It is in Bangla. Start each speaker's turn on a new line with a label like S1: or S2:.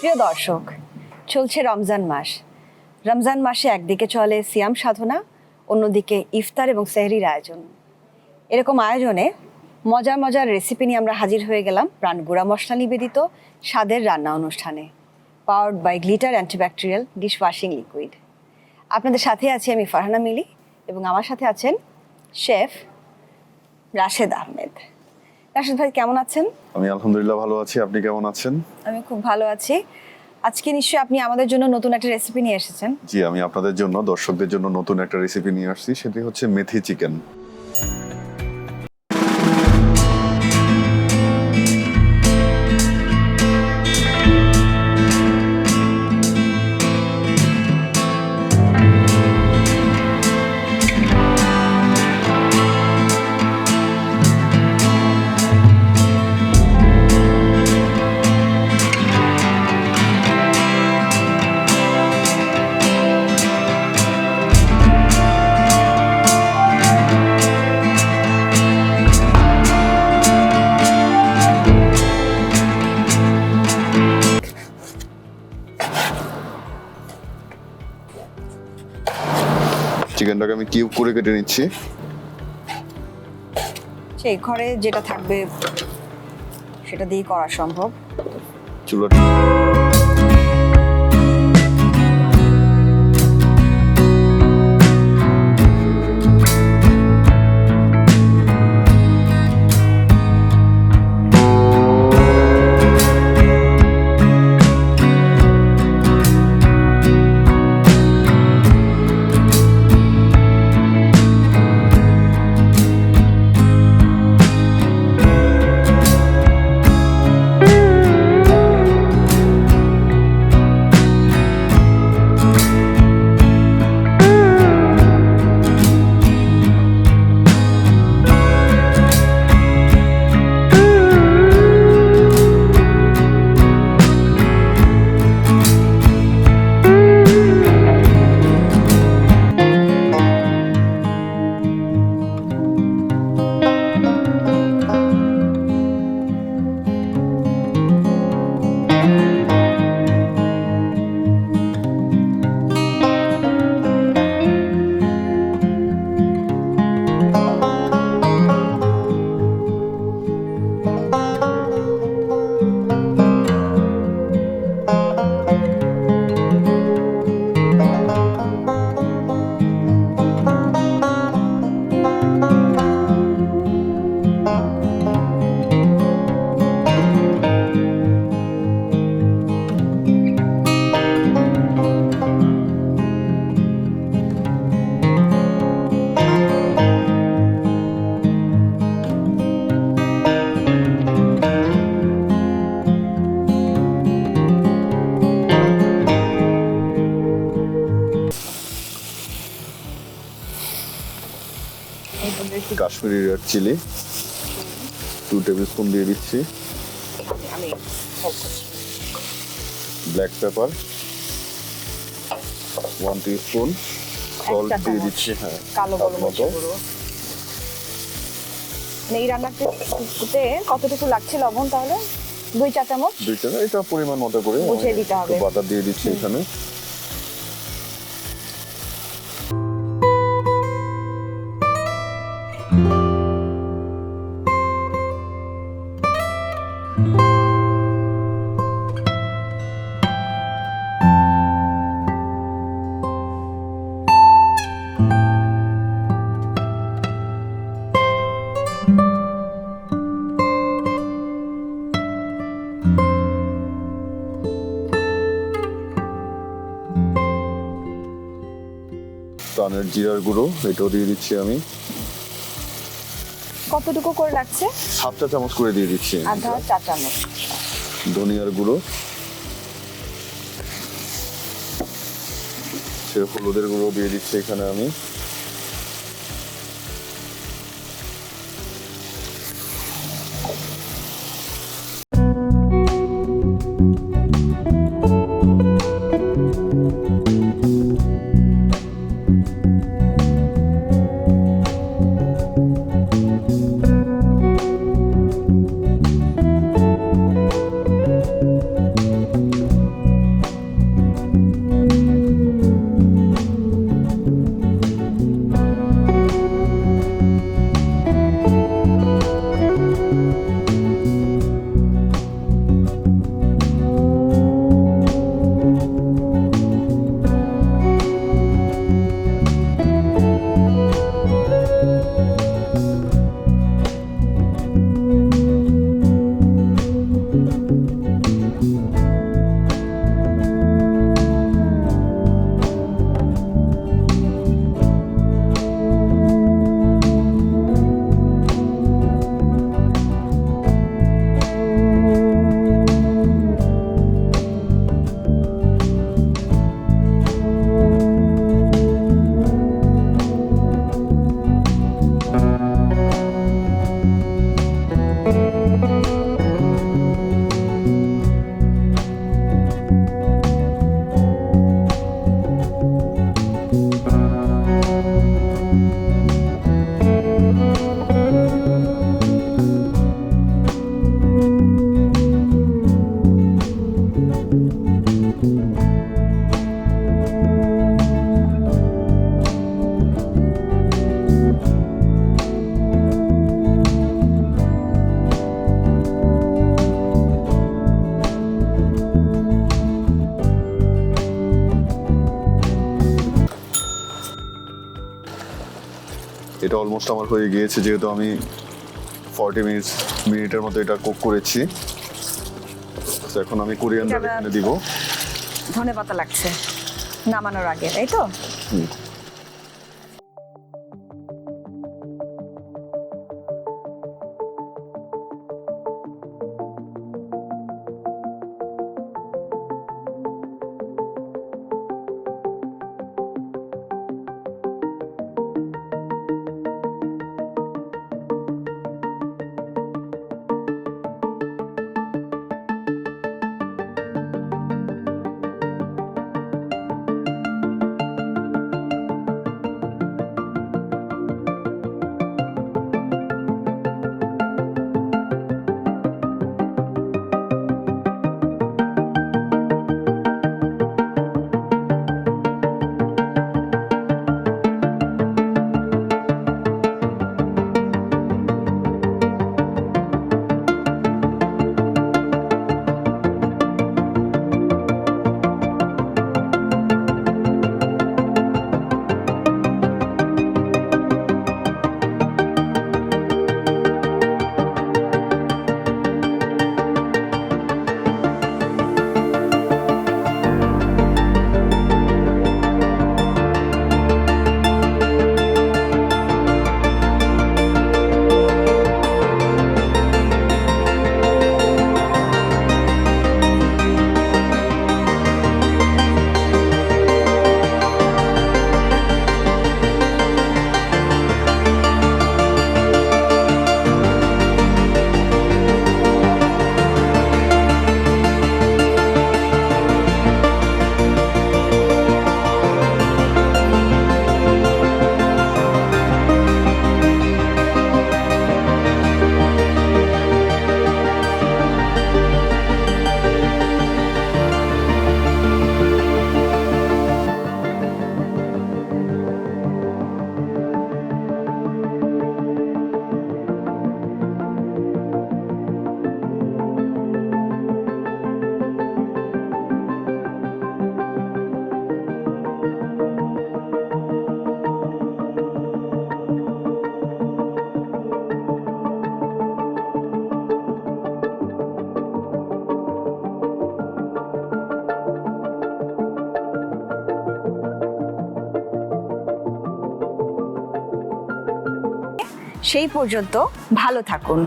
S1: প্রিয় দর্শক, চলছে রমজান মাস। রমজান মাসে একদিকে চলে সিয়াম সাধনা, অন্যদিকে ইফতার এবং সেহরির আয়োজন। এরকম আয়োজনে মজার মজার রেসিপি নিয়ে আমরা হাজির হয়ে গেলাম প্রাণ গুঁড়া মশলা নিবেদিত স্বাদের রান্না অনুষ্ঠানে, powered by glitter antibacterial dish washing liquid. আপনাদের সাথে আছি আমি ফারহানা মিলি এবং আমার সাথে আছেন শেফ রাশেদ আহমেদ। রাশেদ ভাই কেমন আছেন?
S2: আমি আলহামদুলিল্লাহ ভালো আছি, আপনি কেমন আছেন?
S1: আমি খুব ভালো আছি। আজকে নিশ্চয়ই আপনি আমাদের জন্য নতুন একটা রেসিপি নিয়ে এসেছেন।
S2: জি, আমি আপনাদের জন্য, দর্শকদের জন্য নতুন একটা রেসিপি নিয়ে আসছি, সেটি হচ্ছে মেথি চিকেন। চিকেনটাকে আমি কিউব করে কেটে নিচ্ছি।
S1: সেই ঘরে যেটা থাকবে সেটা দিয়ে করা সম্ভব।
S2: চুলাটা কাশ্মীরি রেড চিলি 2 টেবিলস্পুন দিয়ে দিচ্ছি। ব্ল্যাক পেপার 1 টিস্পুন, সল্ট দিয়ে দিচ্ছি। হ্যাঁ,
S1: কালো গোলমরিচের গুঁড়ো। এই রান্নাতে কতটুকু লাগছে লবণ? তাহলে 2 চা চামচ।
S2: 2 চা, এটা পরিমাণ মতো করে
S1: বুঝিয়ে দিতে হবে।
S2: বাটার দিয়ে দিচ্ছি এখানে। প্রাণের জিরার গুঁড়ো এটাও দিয়ে দিচ্ছি আমি।
S1: কতটুকু করে লাগছে?
S2: 7 চা চামচ করে দিয়ে দিচ্ছি।
S1: আধা চা চামচ।
S2: ধনিয়ার গুঁড়ো, হলুদের গুঁড়ো দিয়ে দিচ্ছি এখানে আমি। এটা অলমোস্ট আমার হয়ে গিয়েছে, যেহেতু আমি 40 মিনিটের মতো এটা কুক করেছি। তো এখন আমি কোরিয়ান্ডার
S1: এটা
S2: এখানে দিব।
S1: ধনেপাতা লাগছে নামানোর আগে, তাই তো?
S2: হুম।
S1: সেই পর্যন্ত ভালো থাকুন।